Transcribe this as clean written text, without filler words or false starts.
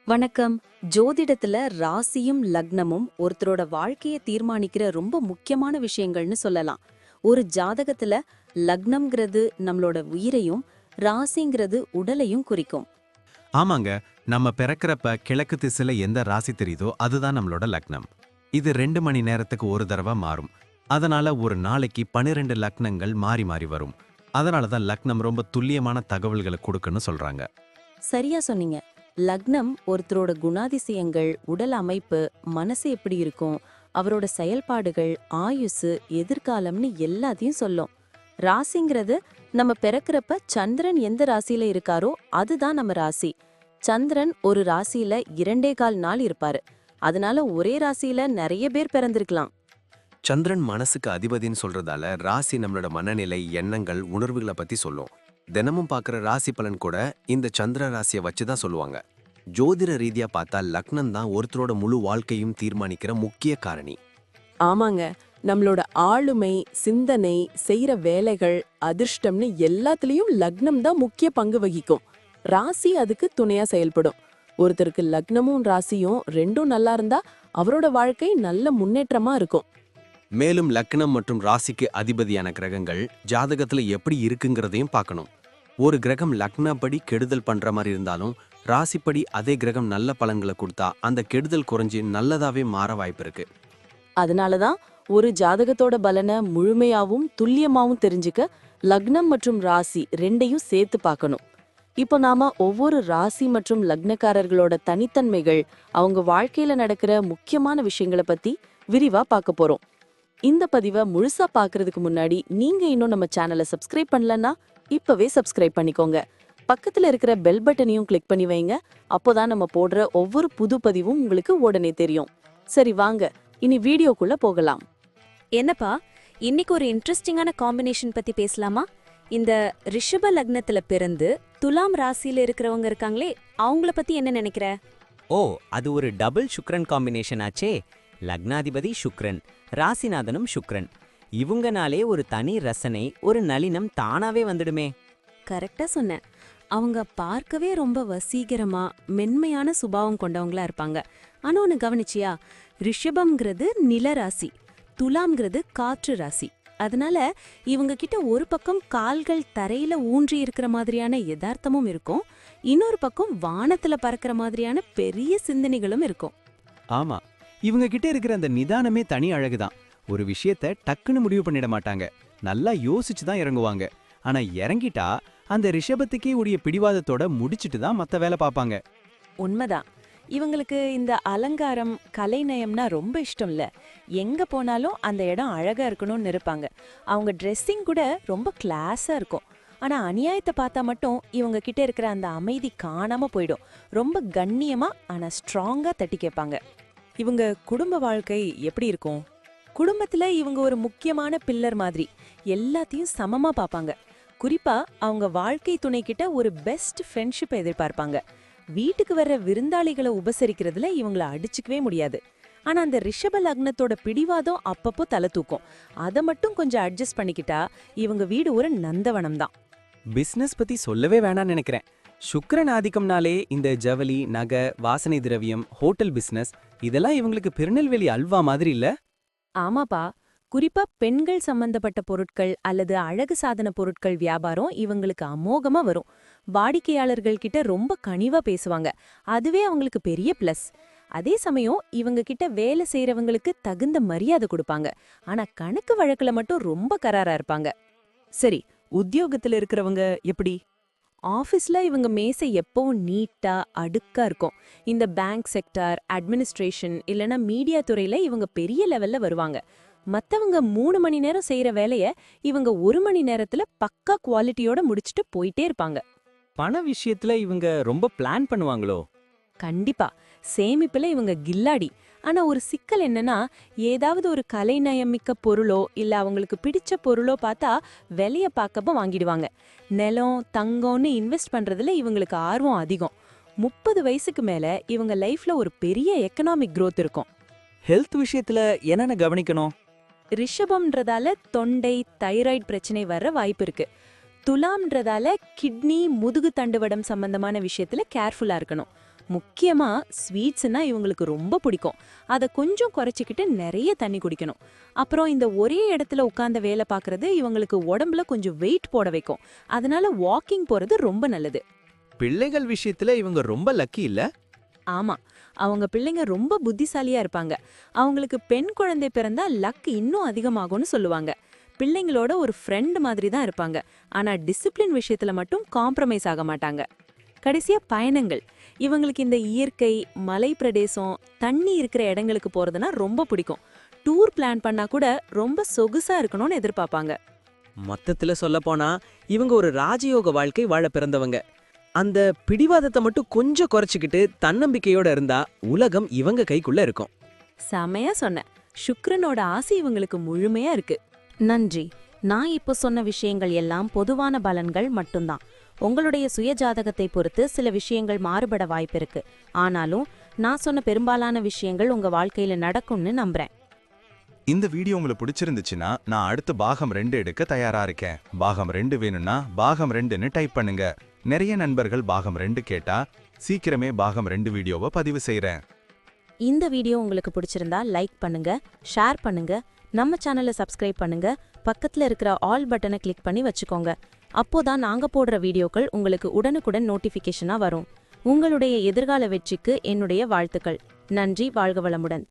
வணக்கம். ஜோதிடத்துல ராசியும் லக்னமும் ஒருத்தரோட வாழ்க்கையை தீர்மானிக்கிற ரொம்ப முக்கியமான விஷயங்கள்னு சொல்லலாம். ஒரு ஜாதகத்துல லக்னம்ங்கிறது நம்மளோட உயிரையும், ராசிங்கிறது உடலையும் குறிக்கும். ஆமாங்க. நம்ம பிறக்கிறப்ப கிழக்கு திசையில எந்த ராசி தெரியுதோ அதுதான் நம்மளோட லக்னம். இது 2 மணி நேரத்துக்கு ஒரு தடவை மாறும். அதனால ஒரு நாளைக்கு 12 லக்னங்கள் மாறி மாறி வரும். அதனால தான் லக்னம் ரொம்ப துல்லியமான தகவல்களை கொடுக்குன்னு சொல்றாங்க. சரியா சொன்னீங்க. லக்னம் ஒருத்தரோட குணாதிசயங்கள், உடல் அமைப்பு, மனசு எப்படி இருக்கும், அவரோட செயல்பாடுகள், ஆயுசு, எதிர்காலம்னு எல்லாத்தையும் சொல்லும். ராசிங்கிறது நம்ம பிறக்கிறப்ப சந்திரன் எந்த ராசியில இருக்காரோ அதுதான் நம்ம ராசி. சந்திரன் ஒரு ராசியில 2.25 நாள் இருப்பாரு. அதனால ஒரே ராசியில நிறைய பேர் பிறந்திருக்கலாம். சந்திரன் மனசுக்கு அதிபதின்னு சொல்றதால ராசி நம்மளோட மனநிலை, எண்ணங்கள், உணர்வுகளை பத்தி சொல்லும். தினமும் பார்க்குற ராசி பலன் கூட இந்த சந்திர ராசியை வச்சு தான் சொல்லுவாங்க. ஜோதிட ரீதியா பார்த்தா லக்னம் தான் ஒருத்தரோட முழு வாழ்க்கையும் தீர்மானிக்கிற முக்கிய காரணி. ஆமாங்க. நம்மளோட ஆளுமை, சிந்தனை, செய்யற வேலைகள், அதிர்ஷ்டம்னு எல்லாத்துலயும் லக்னம் தான் முக்கிய பங்கு வகிக்கும். ராசி அதுக்கு துணையா செயல்படும். ஒருத்தருக்கு லக்னமும் ராசியும் ரெண்டும் நல்லா இருந்தா அவரோட வாழ்க்கை நல்ல முன்னேற்றமா இருக்கும். மேலும் லக்னம் மற்றும் ராசிக்கு அதிபதியான கிரகங்கள் ஜாதகத்துல எப்படி இருக்குங்கிறதையும் பார்க்கணும். ஒரு கிரகம் லக்னப்படி கெடுதல் பண்ற மாதிரி இருந்தாலும் ராசிப்படி அதே கிரகம் நல்ல பலன்களை கொடுத்தா அந்த கெடுதல் குறைஞ்சி நல்லதாவே மாற வாய்ப்பு இருக்கு. அதனாலதான் ஒரு ஜாதகத்தோட பலனை முழுமையாவும் துல்லியமாவும் தெரிஞ்சுக்க லக்னம் மற்றும் ராசி ரெண்டையும் சேர்த்து பார்க்கணும். இப்போ நாம ஒவ்வொரு ராசி மற்றும் லக்னக்காரர்களோட தனித்தன்மைகள், அவங்க வாழ்க்கையில நடக்கிற முக்கியமான விஷயங்களை பத்தி விரிவா பார்க்க போறோம். இந்த பதிவை முழுசா பார்க்கறதுக்கு முன்னாடி நீங்க இன்னும் நம்ம சேனலை சப்ஸ்கிரைப் பண்ணலன்னா இப்பவே சப்ஸ்கிரைப் பண்ணிக்கோங்க. பக்கத்துல இருக்கிற பெல் பட்டனையும் கிளிக் பண்ணி வைங்க. அப்போதான் நம்ம போடுற ஒவ்வொரு புது பதிவும் உங்களுக்கு உடனே தெரியும். சரி வாங்க, இனி வீடியோக்குள்ள போகலாம். என்னப்பா, இன்னைக்கு ஒரு இன்ட்ரெஸ்டிங்கான காம்பினேஷன் பத்தி பேசலாமா? இந்த ரிஷப லக்னத்துல பிறந்து துலாம் ராசியில இருக்கிறவங்க இருக்காங்களே, அவங்கள பத்தி என்ன நினைக்கிற? ஓ, அது ஒரு டபுள் சுக்ரன் காம்பினேஷன் ஆச்சே. லக்னாதிபதி சுக்ரன், ராசிநாதனும் சுக்ரன். இவங்கனாலே ஒரு தனி ரசனை, ஒரு நளினம் தானாவே வந்துடுமே. கரெக்டா சொன்ன. அவங்க பார்க்கவே ரொம்ப வசீகரமா, மென்மையான சுபாவம் கொண்டவங்களா இருப்பாங்க. ஆனா ஒன்னு கவனிச்சியா? ரிஷபம்ங்கிறது நிலராசி, துலாம்ங்கிறது காற்று ராசி. அதனால இவங்க கிட்ட ஒரு பக்கம் கால்கள் தரையில ஊன்றி இருக்கிற மாதிரியான யதார்த்தமும் இருக்கும், இன்னொரு பக்கம் வானத்துல பறக்கிற மாதிரியான பெரிய சிந்தனைகளும் இருக்கும். ஆமா, இவங்க கிட்ட இருக்கிற அந்த நிதானமே தனி அழகுதான். ஒரு விஷயத்த டக்குன்னு முடிவு பண்ணிட மாட்டாங்க. நல்லா யோசிச்சு தான் இறங்குவாங்க. ஆனா இறங்கிட்டா அந்த ரிஷபத்துக்கே உடைய பிடிவாதத்தோட முடிச்சிட்டு தான் மத்த வேலை பார்ப்பாங்க. உண்மைதான். இவங்களுக்கு இந்த அலங்காரம், கலைநயம்னா ரொம்ப இஷ்டம் இல்ல. எங்க போனாலும் அந்த இடம் அழகா இருக்கணும்னு இருப்பாங்க. அவங்க ட்ரெஸ்ஸிங் கூட ரொம்ப கிளாஸா இருக்கும். ஆனா அநியாயத்தை பார்த்தா மட்டும் இவங்க கிட்ட இருக்கிற அந்த அமைதி காணாம போயிடும். ரொம்ப கண்ணியமா ஆனா ஸ்ட்ராங்கா தட்டி கேட்பாங்க. இவங்க குடும்ப வாழ்க்கை எப்படி இருக்கும்? குடும்பத்துல இவங்க ஒரு முக்கியமான பில்லர் மாதிரி, எல்லாத்தையும் சமமா பார்ப்பாங்க. குறிப்பா அவங்க வாழ்க்கை துணை கிட்ட ஒரு பெஸ்ட் ஃப்ரெண்ட்ஷிப் எதிர்பார்ப்பாங்க. வீட்டுக்கு வர்ற விருந்தாளிகளை உபசரிக்கிறதுல இவங்கள அடிச்சுக்கவே முடியாது. ஆனா அந்த ரிஷப லக்னத்தோட பிடிவாதம் அப்பப்போ தலை தூக்கும். அதை மட்டும் கொஞ்சம் அட்ஜஸ்ட் பண்ணிக்கிட்டா இவங்க வீடு ஒரு நந்தவனம் தான். பிசினஸ் பத்தி சொல்லவே வேணாம்னு நினைக்கிறேன். சுக்கிரன் ஆதிக்கம்னாலே இந்த ஜவுளி, நகை, வாசனை திரவியம், ஹோட்டல் பிசினஸ் இதெல்லாம் இவங்களுக்கு திருநெல்வேலி அல்வா மாதிரி இல்ல? ஆமாப்பா. குறிப்பா பெண்கள் சம்பந்தப்பட்ட பொருட்கள் அல்லது அழகு சாதன பொருட்கள் வியாபாரம் இவங்களுக்கு அமோகமா வரும். வாடிக்கையாளர்கள் கிட்ட ரொம்ப கனிவா பேசுவாங்க. அதுவே அவங்களுக்கு பெரிய பிளஸ். அதே சமயம் இவங்க கிட்ட வேலை செய்யறவங்களுக்கு தகுந்த மரியாதை கொடுப்பாங்க. ஆனா கணக்கு வழக்குல மட்டும் ரொம்ப கராரா இருப்பாங்க. சரி, உத்தியோகத்துல இருக்கிறவங்க எப்படி? ஆஃபீஸ்ல இவங்க மேசை எப்பவும் நீட்டா அடுக்கா இருக்கும். இந்த பேங்க் செக்டார், அட்மினிஸ்ட்ரேஷன் இல்லனா மீடியா துறையில இவங்க பெரிய லெவல்ல வருவாங்க. மத்தவங்க 3 மணி நேரம் செய்யற வேலைய இவங்க 1 மணி நேரத்துல பக்கா குவாலிட்டியோட முடிச்சிட்டு போயிட்டே இருப்பாங்க. பண விஷயத்துல இவங்க ரொம்ப பிளான் பண்ணுவாங்களோ? கண்டிப்பா. சேமிப்புல இவங்க கில்லாடி. ஆனா ஒரு சிக்கல் என்னன்னா, ஏதாவது ஒரு கலைநயமிக்க பொருளோ இல்ல அவங்களுக்கு பிடிச்ச பொருளோ பார்த்தா விலைய பார்க்கப்ப வாங்கிடுவாங்க. நிலம், தங்கம்னு இன்வெஸ்ட் பண்றதுல இவங்களுக்கு ஆர்வம் அதிகம். 30 வயசுக்கு மேல இவங்க லைஃப்ல ஒரு பெரிய எக்கனாமிக் growth இருக்கும். ஹெல்த் விஷயத்துல என்னென்ன கவனிக்கணும்? ரிஷபம்ன்றதால தொண்டை, தைராய்டு பிரச்சனை வர்ற வாய்ப்பு இருக்கு. துலாம்ன்றதால கிட்னி, முதுகு தண்டுவடம் சம்பந்தமான விஷயத்துல கேர்ஃபுல்லா இருக்கணும். முக்கியமா ஸ்வீட்ஸ்னா இவங்களுக்கு ரொம்ப பிடிக்கும். அதை கொஞ்சம் குறைச்சிக்கிட்டு நிறைய தண்ணி குடிக்கணும். அப்புறம் இந்த ஒரே இடத்துல உட்கார்ந்த வேலை பார்க்கறது இவங்களுக்கு உடம்புல கொஞ்சம் வெயிட் போட வைக்கும். அதனால வாக்கிங் போறது ரொம்ப நல்லது. பிள்ளைகள் விஷயத்துல இவங்க ரொம்ப லக்கி இல்ல? ஆமா, அவங்க பிள்ளைங்க ரொம்ப புத்திசாலியா இருப்பாங்க. அவங்களுக்கு பெண் குழந்தை பிறந்தா லக் இன்னும் அதிகமாகும்னு சொல்லுவாங்க. பிள்ளைங்களோட ஒரு ஃப்ரெண்ட் மாதிரி தான் இருப்பாங்க. ஆனா டிசிப்ளின் விஷயத்துல மட்டும் காம்ப்ரமைஸ் ஆக மாட்டாங்க. கடைசியா பயணங்கள். இவங்களுக்கு இந்த இயற்கை, மலை பிரதேசம், தண்ணி இருக்கிற இடங்களுக்கு போறதுனா ரொம்ப பிடிக்கும். டூர் பிளான் பண்ணா கூட ரொம்ப சொகுசா இருக்கணும்னு எதிர்பார்ப்பாங்க. மொத்தத்துல சொல்லப்போனா இவங்க ஒரு ராஜயோக வாழ்க்கை வாழ பிறந்தவங்க. அந்த பிடிவாதத்தை மட்டும் கொஞ்சம் குறைச்சிக்கிட்டு தன்னம்பிக்கையோட இருந்தா உலகம் இவங்க கைக்குள்ள இருக்கும். செமையா சொன்ன. சுக்கிரனோட ஆசை இவங்களுக்கு முழுமையா இருக்கு. நன்றி. நான் இப்போ சொன்ன விஷயங்கள் எல்லாம் பொதுவான பலன்கள் மட்டும்தான். உங்களுடைய சுயஜாதகத்தை பொறுத்து சில விஷயங்கள் மாறுபட வாய்ப்பிருக்கு. ஆனாலும் நான் சொன்ன பெரும்பாலான விஷயங்கள் உங்க வாழ்க்கையில நடக்கும்னு நம்புறேன். இந்த வீடியோ உங்களுக்கு பிடிச்சிருந்துச்சுன்னா நான் அடுத்து பாகம் 2 எடுக்க தயாரா இருக்கேன். பாகம் 2 வேணும்னா பாகம் 2ன்னு டைப் பண்ணுங்க. நிறைய நண்பர்கள் பாகம் 2 கேட்டா சீக்கிரமே பாகம் 2 வீடியோவை பதிவு செய்றேன். இந்த வீடியோ உங்களுக்கு பிடிச்சிருந்தா லைக் பண்ணுங்க, ஷேர் பண்ணுங்க, நம்ம சேனலை சப்ஸ்கிரைப் பண்ணுங்க, பக்கத்துல இருக்கிற ஆல் பட்டனை கிளிக் பண்ணி வச்சுக்கோங்க. அப்போதான் நாங்க போடுற வீடியோக்கள் உங்களுக்கு உடனுக்குடன் நோட்டிஃபிகேஷனா வரும். உங்களுடைய எதிர்கால வெற்றிக்கு என்னுடைய வாழ்த்துக்கள். நன்றி. வாழ்க வளமுடன்.